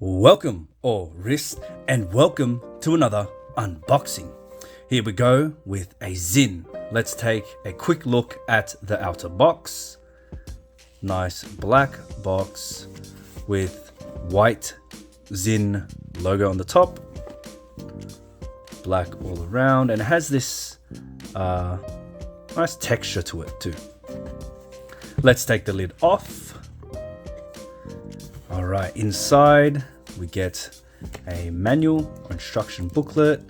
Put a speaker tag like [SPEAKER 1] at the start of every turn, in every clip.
[SPEAKER 1] Welcome, or wrist, and welcome to another unboxing. Here we go with a Sinn. Let's take a quick look at the outer box. Nice black box with white Sinn logo on the top. Black all around, and it has this nice texture to it too. Let's take the lid off. Alright, inside we get a manual or instruction booklet.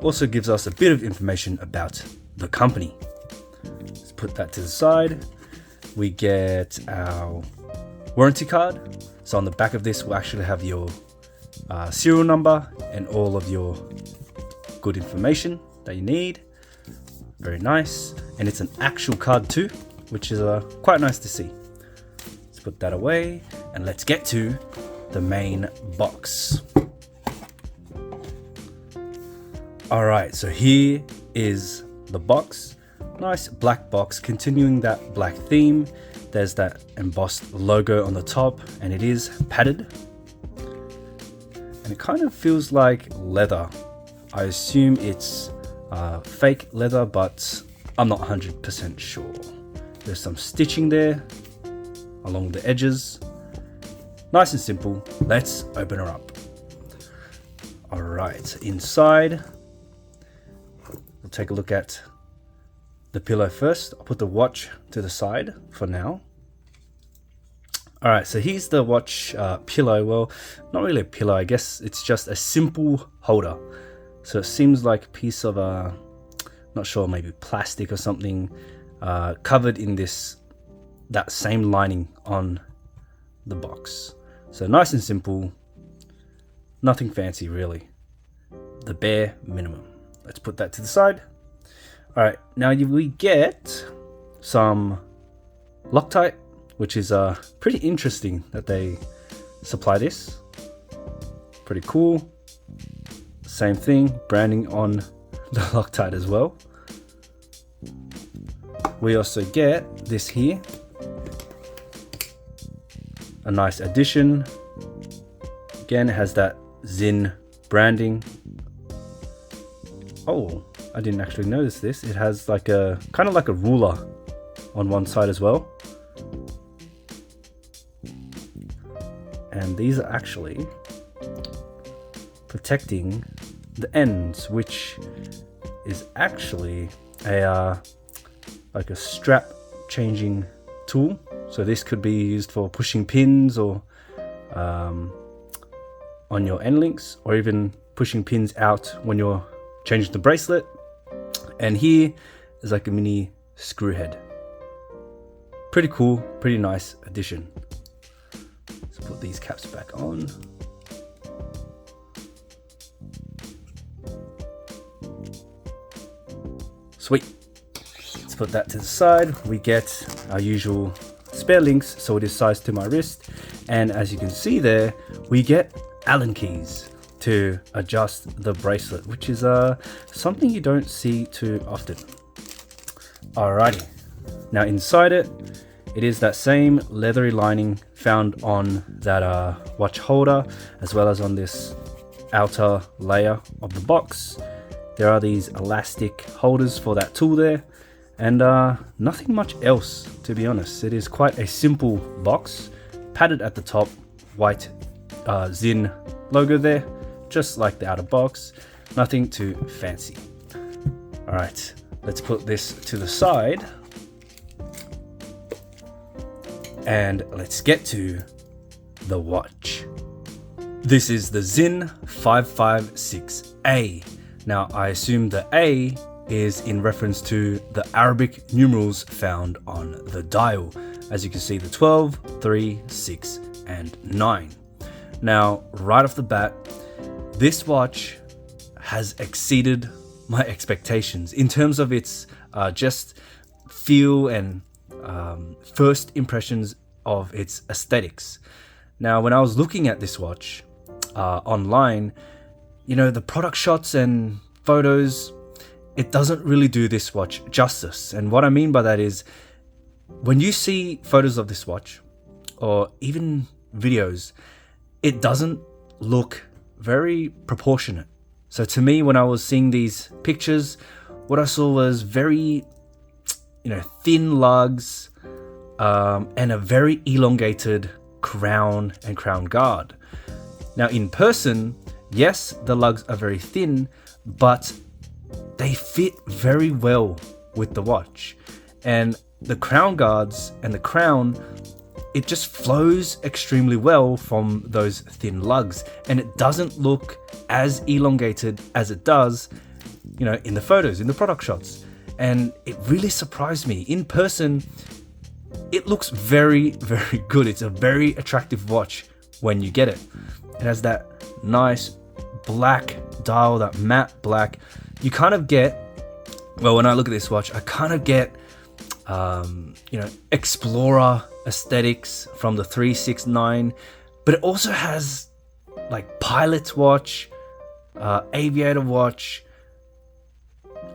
[SPEAKER 1] Also gives us a bit of information about the company. Let's put that to the side. We get our warranty card. So on the back of this will actually have your serial number and all of your good information that you need. Very nice. And it's an actual card too, which is quite nice to see. Let's put that away and let's get to the main box. Alright, so here is the box. Nice black box, continuing that black theme. There's that embossed logo on the top, and it is padded. And it kind of feels like leather. I assume it's fake leather, but I'm not 100% sure. There's some stitching there along the edges. Nice and simple. Let's open her up. Alright, inside we'll take a look at the pillow first. I'll put the watch to the side for now. Alright, so here's the watch pillow. Well, not really a pillow, I guess it's just a simple holder. So it seems like a piece of not sure, maybe plastic or something, covered in that same lining on the box. So nice and simple, nothing fancy really, the bare minimum. Let's put that to the side. Alright, now we get some Loctite, which is pretty interesting that they supply this. Pretty cool. Same thing, branding on the Loctite as well. We also get this here, a nice addition. Again, it has that Sinn branding. Oh, I didn't actually notice this. It has like a kind of like a ruler on one side as well. And these are actually protecting the ends, which is actually a like a strap changing tool. So this could be used for pushing pins or on your end links, or even pushing pins out when you're changing the bracelet. And here is like a mini screw head. Pretty cool, pretty nice addition. Let's put these caps back on. Sweet. Let's put that to the side. We get our usual spare links, so it is sized to my wrist. And as you can see there, we get Allen keys to adjust the bracelet, which is something you don't see too often. Alrighty, now inside it is that same leathery lining found on that watch holder, as well as on this outer layer of the box. There are these elastic holders for that tool there, and nothing much else, to be honest. It is quite a simple box, padded at the top, white Sinn logo there, just like the outer box. Nothing too fancy. Alright, let's put this to the side and let's get to the watch. This is the Sinn 556A. Now I assume the A is in reference to the Arabic numerals found on the dial. As you can see, the 12, 3, 6 and 9. Now right off the bat, this watch has exceeded my expectations in terms of its just feel and first impressions of its aesthetics. Now when I was looking at this watch online, you know, the product shots and photos, it doesn't really do this watch justice. And what I mean by that is, when you see photos of this watch or even videos, it doesn't look very proportionate. So to me, when I was seeing these pictures, what I saw was very, thin lugs, and a very elongated crown and crown guard. Now in person, yes, the lugs are very thin, but they fit very well with the watch. And the crown guards and the crown, it just flows extremely well from those thin lugs, and it doesn't look as elongated as it does, in the photos, in the product shots. And it really surprised me. In person, it looks very, very good. It's a very attractive watch when you get it. It has that nice black dial, that matte black. You kind of get, when I look at this watch, I kind of get, explorer aesthetics from the 369, but it also has like pilot watch, aviator watch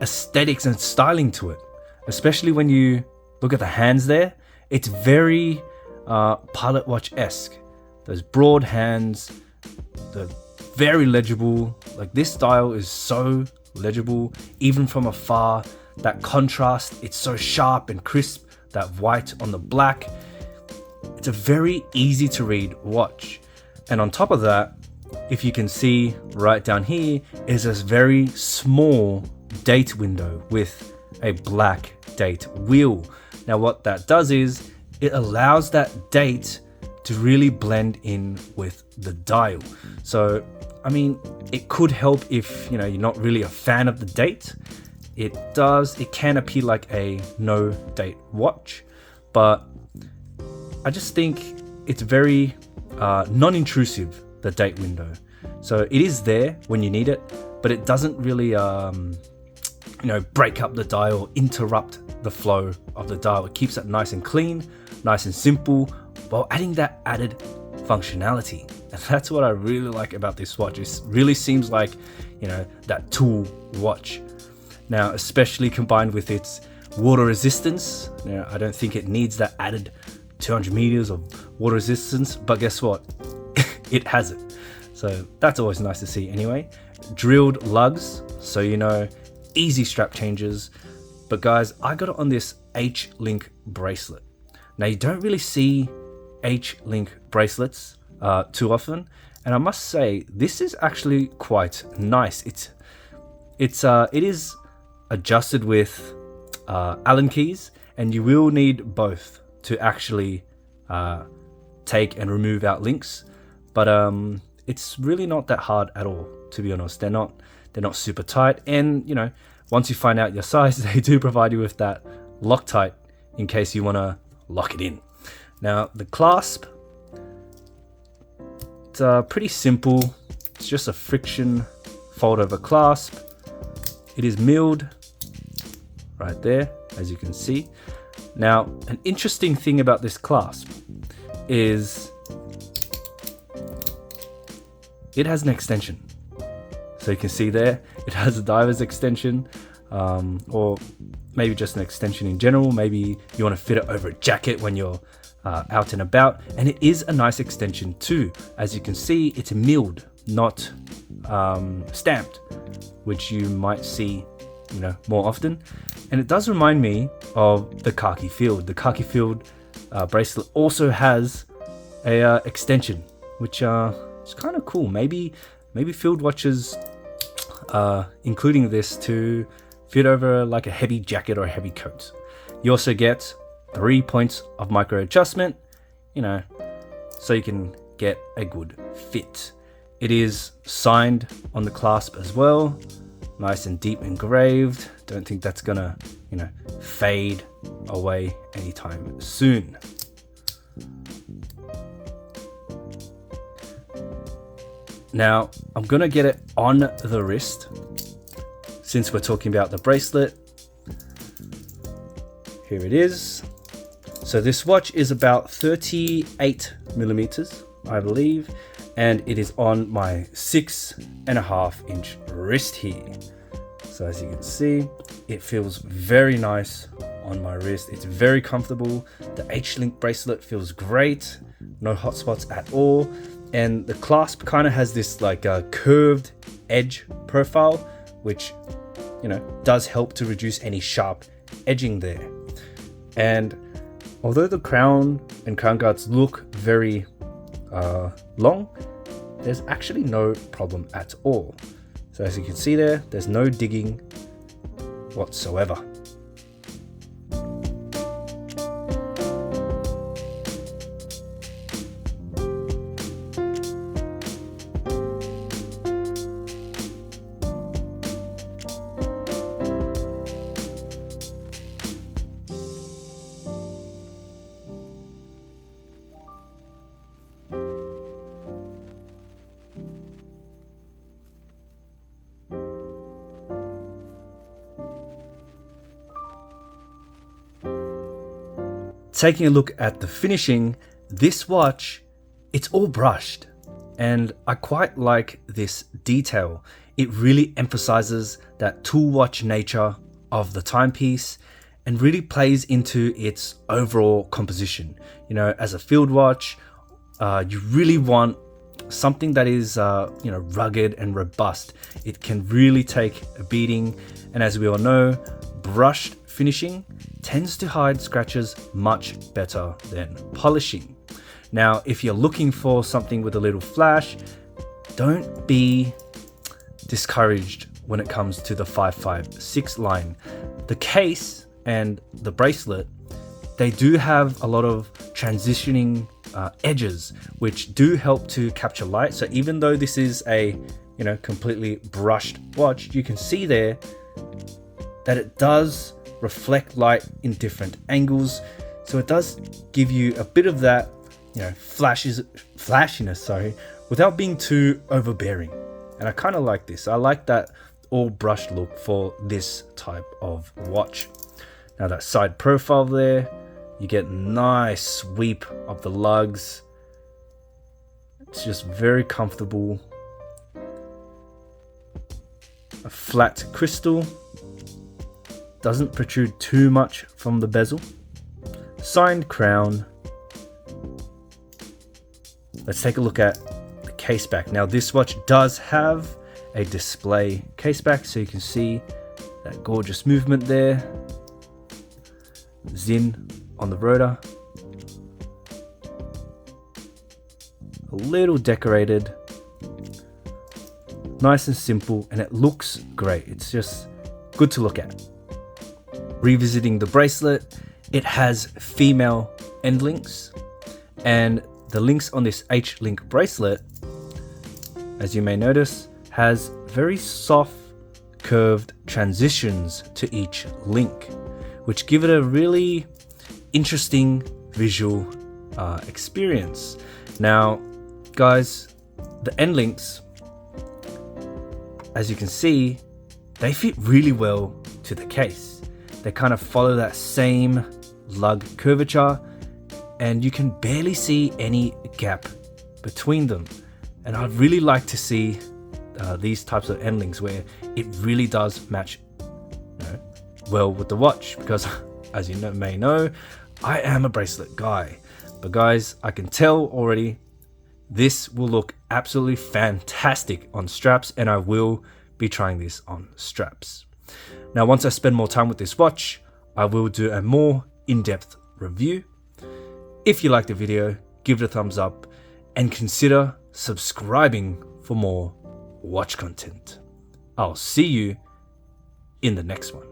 [SPEAKER 1] aesthetics and styling to it. Especially when you look at the hands there, it's very pilot watch-esque. Those broad hands, the very legible. Like this dial is so legible, even from afar. That contrast, it's so sharp and crisp, that white on the black. It's a very easy to read watch. And on top of that, if you can see right down here, is this very small date window with a black date wheel. Now what that does is it allows that date to really blend in with the dial. So, it could help if, you're not really a fan of the date. It can appear like a no date watch, but I just think it's very non-intrusive, the date window. So it is there when you need it, but it doesn't really, break up the dial, interrupt the flow of the dial. It keeps it nice and clean, nice and simple, while adding that added functionality. And that's what I really like about this watch. It really seems like, that tool watch. Now, especially combined with its water resistance. I don't think it needs that added 200 meters of water resistance, but guess what? It has it. So that's always nice to see anyway. Drilled lugs, so easy strap changes. But guys, I got it on this H-Link bracelet. Now you don't really see H-Link bracelets too often, and I must say this is actually quite nice. It is adjusted with Allen keys, and you will need both to actually take and remove out links. But it's really not that hard at all, to be honest. They're not super tight, and once you find out your size, they do provide you with that Loctite in case you want to lock it in. Now the clasp, it's pretty simple. It's just a friction fold over clasp. It is milled right there, as you can see. Now, an interesting thing about this clasp is it has an extension. So you can see there, it has a diver's extension, or maybe just an extension in general. Maybe you want to fit it over a jacket when you're out and about. And it is a nice extension too. As you can see, it's milled, not stamped, which you might see more often. And it does remind me of the khaki field. The khaki field bracelet also has a extension, which is kind of cool. Maybe field watches including this to fit over like a heavy jacket or a heavy coat. You also get 3 points of micro adjustment, so you can get a good fit. It is signed on the clasp as well, nice and deep engraved. Don't think that's gonna, fade away anytime soon. Now, I'm gonna get it on the wrist since we're talking about the bracelet. Here it is. So this watch is about 38 millimeters, I believe, and it is on my 6.5 inch wrist here. So as you can see, it feels very nice on my wrist. It's very comfortable. The H-Link bracelet feels great. No hot spots at all. and the clasp kind of has this like a curved edge profile, which, you know, does help to reduce any sharp edging there. And although the crown and crown guards look very long, there's actually no problem at all. So as you can see there, there's no digging whatsoever. Taking a look at the finishing, this watch, it's all brushed, and I quite like this detail. It really emphasizes that tool watch nature of the timepiece and really plays into its overall composition. You know, as a field watch, you really want something that is you know, rugged and robust. It can really take a beating, and as we all know, brushed finishing tends to hide scratches much better than polishing. Now, if you're looking for something with a little flash, don't be discouraged when it comes to the 556 line. The case and the bracelet, they do have a lot of transitioning edges, which do help to capture light. So even though this is a, you know, completely brushed watch, you can see there that it does reflect light in different angles. So it does give you a bit of that, you know, flashiness, without being too overbearing. And I kind of like this. I like that all brushed look for this type of watch. Now that side profile there, you get nice sweep of the lugs. It's just very comfortable. A flat crystal. Doesn't protrude too much from the bezel. Signed crown. Let's take a look at the case back. Now this watch does have a display case back, so you can see that gorgeous movement there. Sinn on the rotor. A little decorated. Nice and simple, and it looks great. It's just good to look at. Revisiting the bracelet, it has female end links, and the links on this H-link bracelet, as you may notice, has very soft curved transitions to each link, which give it a really interesting visual experience. Now guys, the end links, as you can see, they fit really well to the case. They kind of follow that same lug curvature, and you can barely see any gap between them. And I'd really like to see these types of end links where it really does match, you know, well with the watch, because as you may know, I am a bracelet guy. But guys, I can tell already this will look absolutely fantastic on straps, and I will be trying this on straps. Now, once I spend more time with this watch, I will do a more in-depth review. If you liked the video, give it a thumbs up and consider subscribing for more watch content. I'll see you in the next one.